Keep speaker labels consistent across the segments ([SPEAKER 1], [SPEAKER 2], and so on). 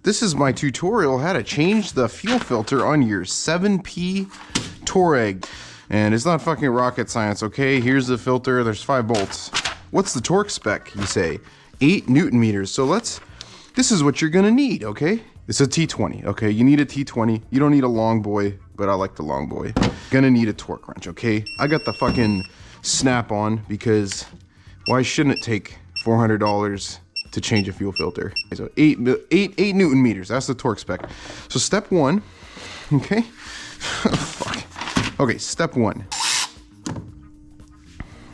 [SPEAKER 1] This is my tutorial how to change the fuel filter on your 7P Touareg. And it's not fucking rocket science, okay? Here's the filter, there's 5 bolts. What's the torque spec, you say? 8 Newton meters. So this is what you're gonna need, okay? It's a T20, okay? You need a T20. You don't need a long boy, but I like the long boy. Gonna need a torque wrench, okay? I got the fucking snap-on because why shouldn't it take $400 to change a fuel filter? So 8 Newton meters, that's the torque spec. So step 1, okay? Fuck. Okay, step 1.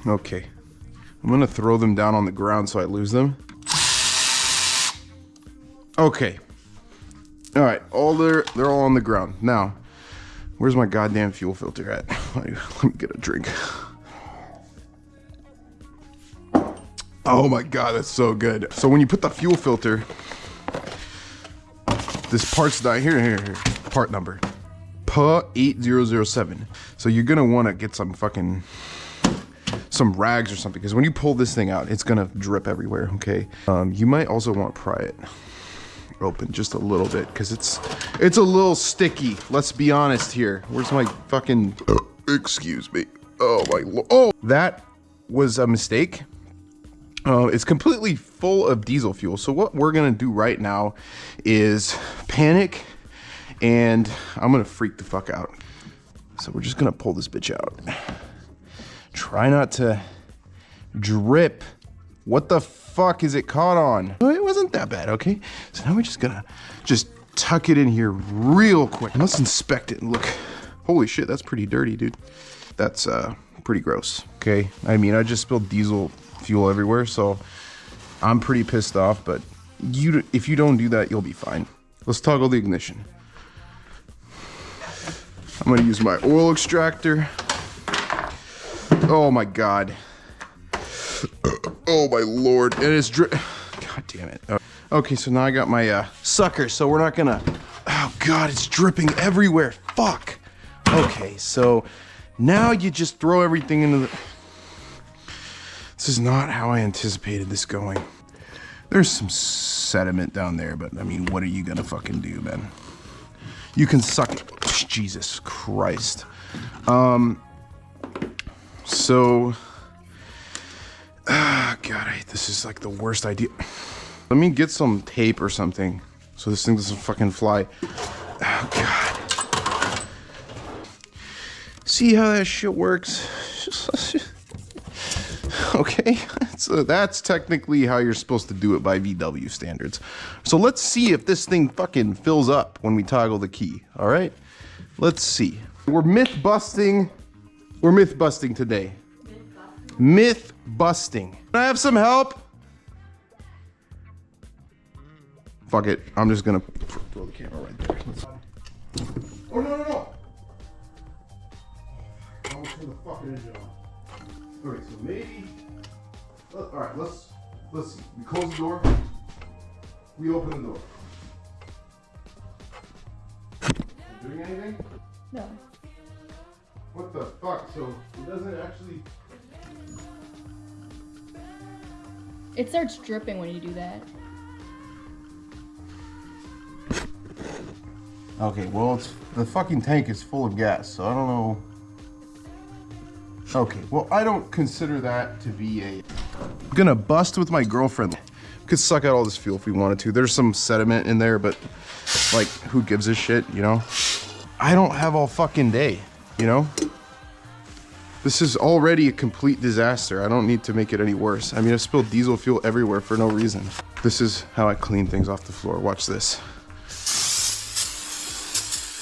[SPEAKER 1] Okay, I'm gonna throw them down on the ground so I lose them. Okay. All right, they're all on the ground. Now, where's my goddamn fuel filter at? Let me get a drink. Oh my God, that's so good. So when you put the fuel filter, this part's down here, part number, PA8007. So you're gonna wanna get some rags or something, because when you pull this thing out, it's gonna drip everywhere, okay? You might also want to pry it open just a little bit, because it's a little sticky. Let's be honest here. Where's my fucking, excuse me. Oh my, oh, that was a mistake. It's completely full of diesel fuel. So what we're gonna do right now is panic, and I'm gonna freak the fuck out. So we're just gonna pull this bitch out. Try not to drip. What the fuck is it caught on? Oh, it wasn't that bad, okay? So now we're just gonna tuck it in here real quick. Let's inspect it and look. Holy shit, that's pretty dirty, dude. That's pretty gross, okay? I mean, I just spilled diesel fuel everywhere, so I'm pretty pissed off, but if you don't do that, you'll be fine. Let's toggle the ignition. I'm gonna use my oil extractor. Oh my God. Oh my Lord, and it's God damn it. Okay, so now I got my sucker, so we're not gonna, oh God, it's dripping everywhere, fuck. Okay, so now you just throw everything into the, this is not how I anticipated this going. There's some sediment down there, but I mean, what are you gonna fucking do, man? You can suck it. Jesus Christ. So, God, this is like the worst idea. Let me get some tape or something so this thing doesn't fucking fly. Oh God. See how that shit works? Okay, so that's technically how you're supposed to do it by VW standards. So let's see if this thing fucking fills up when we toggle the key, all right? Let's see. We're myth busting today. Myth busting. Can I have some help? Fuck it, I'm just gonna throw the camera right there. Oh, no. I'll turn the fucking engine on. Okay, so maybe, all right, let's see. We close the door, we open the door. Doing anything?
[SPEAKER 2] No.
[SPEAKER 1] What the fuck? So it doesn't actually...
[SPEAKER 2] It starts dripping when you do that.
[SPEAKER 1] Okay, well, the fucking tank is full of gas, so I don't know. Okay, well, I don't consider that to be I'm gonna bust with my girlfriend. We could suck out all this fuel if we wanted to. There's some sediment in there, but like, who gives a shit, you know? I don't have all fucking day, you know? This is already a complete disaster. I don't need to make it any worse. I mean, I've spilled diesel fuel everywhere for no reason. This is how I clean things off the floor. Watch this.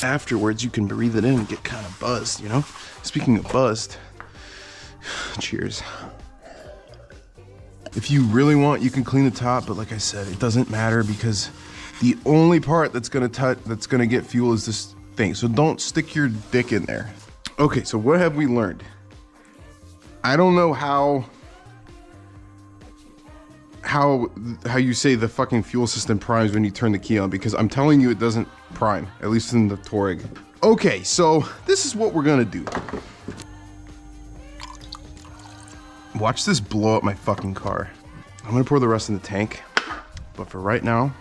[SPEAKER 1] Afterwards, you can breathe it in and get kind of buzzed, you know? Speaking of buzzed, cheers. If you really want, you can clean the top, but like I said, it doesn't matter because the only part that's gonna get fuel is this thing. So don't stick your dick in there. Okay, so what have we learned? I don't know how you say the fucking fuel system primes when you turn the key on, because I'm telling you it doesn't prime, at least in the Touareg. Okay, so this is what we're gonna do. Watch this blow up my fucking car. I'm gonna pour the rest in the tank, but for right now,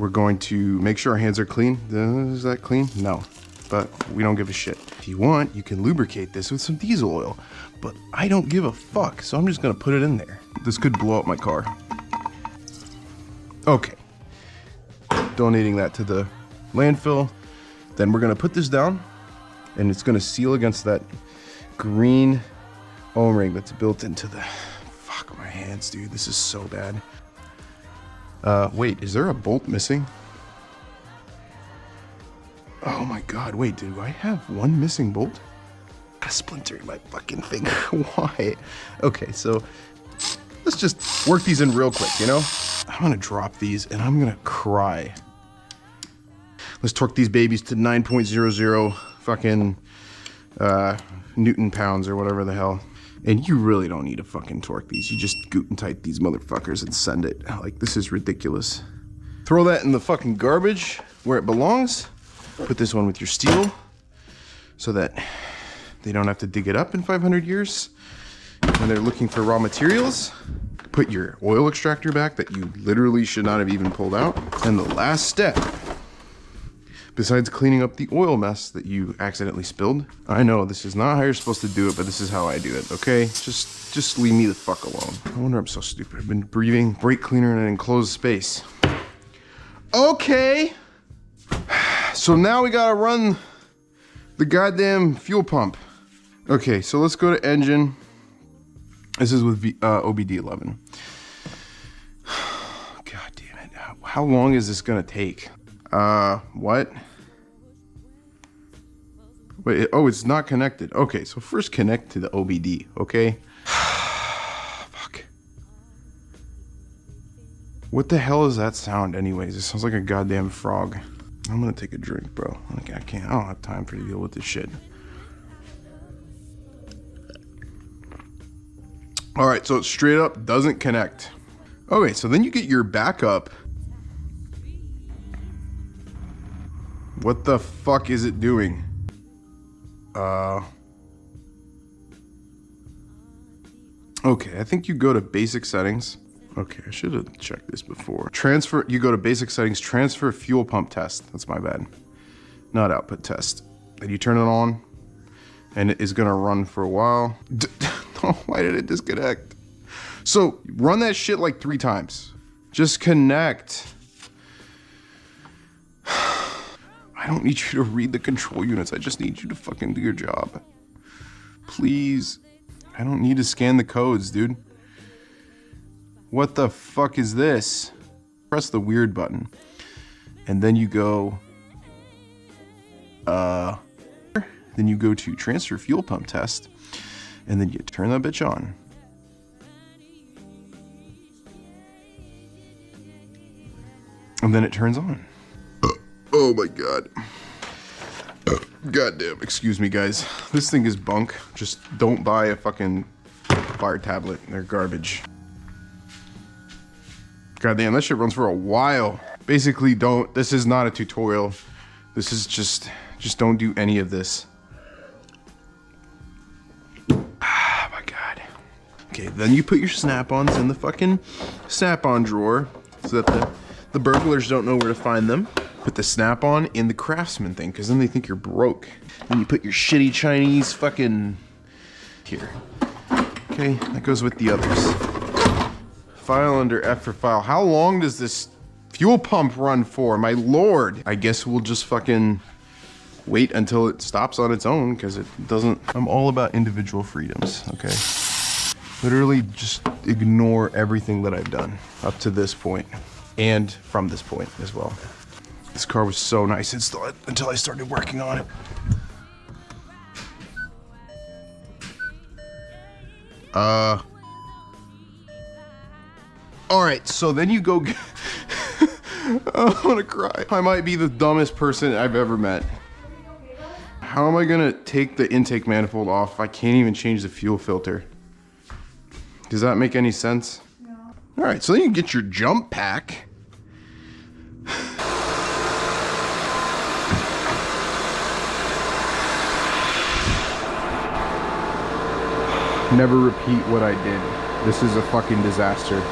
[SPEAKER 1] We're going to make sure our hands are clean. Is that clean? No, but we don't give a shit. If you want, you can lubricate this with some diesel oil, but I don't give a fuck, so I'm just gonna put it in there. This could blow up my car. Okay, donating that to the landfill. Then we're gonna put this down, and it's gonna seal against that green O-ring that's built into the, fuck my hands, dude, this is so bad. Wait, is there a bolt missing? Oh my god, wait, do I have one missing bolt? A splinter in my fucking finger, why? Okay, so let's just work these in real quick, you know? I'm gonna drop these and I'm gonna cry. Let's torque these babies to 9.00 fucking Newton pounds or whatever the hell. And you really don't need to fucking torque these. You just Guten tight these motherfuckers and send it. Like, this is ridiculous. Throw that in the fucking garbage where it belongs. Put this one with your steel so that they don't have to dig it up in 500 years when they're looking for raw materials. Put your oil extractor back that you literally should not have even pulled out. And the last step, besides cleaning up the oil mess that you accidentally spilled. I know this is not how you're supposed to do it, but this is how I do it, okay? Just leave me the fuck alone. No wonder I'm so stupid. I've been breathing brake cleaner in an enclosed space. Okay. So now we gotta run the goddamn fuel pump. Okay, so let's go to engine. This is with OBD11. God damn it. How long is this gonna take? What? Wait, oh, it's not connected. Okay, so first connect to the OBD, okay? Fuck. What the hell is that sound anyways? It sounds like a goddamn frog. I'm gonna take a drink, bro. Like, I don't have time to deal with this shit. All right, so it straight up doesn't connect. Okay, so then you get your backup. What the fuck is it doing? Okay, I think you go to basic settings. Okay, I should have checked this before. Transfer, you go to basic settings, transfer fuel pump test. That's my bad. Not output test. Then you turn it on, and it is gonna run for a while. Oh, why did it disconnect? So, run that shit like 3 times. Just connect. I don't need you to read the control units. I just need you to fucking do your job. Please. I don't need to scan the codes, dude. What the fuck is this? Press the weird button. And then you go... Then you go to transfer fuel pump test. And then you turn that bitch on. And then it turns on. Oh my god. Goddamn, excuse me guys. This thing is bunk. Just don't buy a fucking fire tablet. They're garbage. Goddamn, that shit runs for a while. Basically don't, this is not a tutorial. This is just don't do any of this. Ah, my god. Okay, then you put your snap-ons in the fucking snap-on drawer so that the burglars don't know where to find them. Put the snap-on in the Craftsman thing, because then they think you're broke. Then you put your shitty Chinese fucking... here. Okay, that goes with the others. File under F for file. How long does this fuel pump run for? My lord! I guess we'll just fucking wait until it stops on its own, because it doesn't... I'm all about individual freedoms, okay? Literally just ignore everything that I've done up to this point. And from this point as well. This car was so nice until I started working on it. Alright, so then you go... I wanna cry. I might be the dumbest person I've ever met. How am I gonna take the intake manifold off? I can't even change the fuel filter. Does that make any sense? No. Alright, so then you get your jump pack. Never repeat what I did. This is a fucking disaster.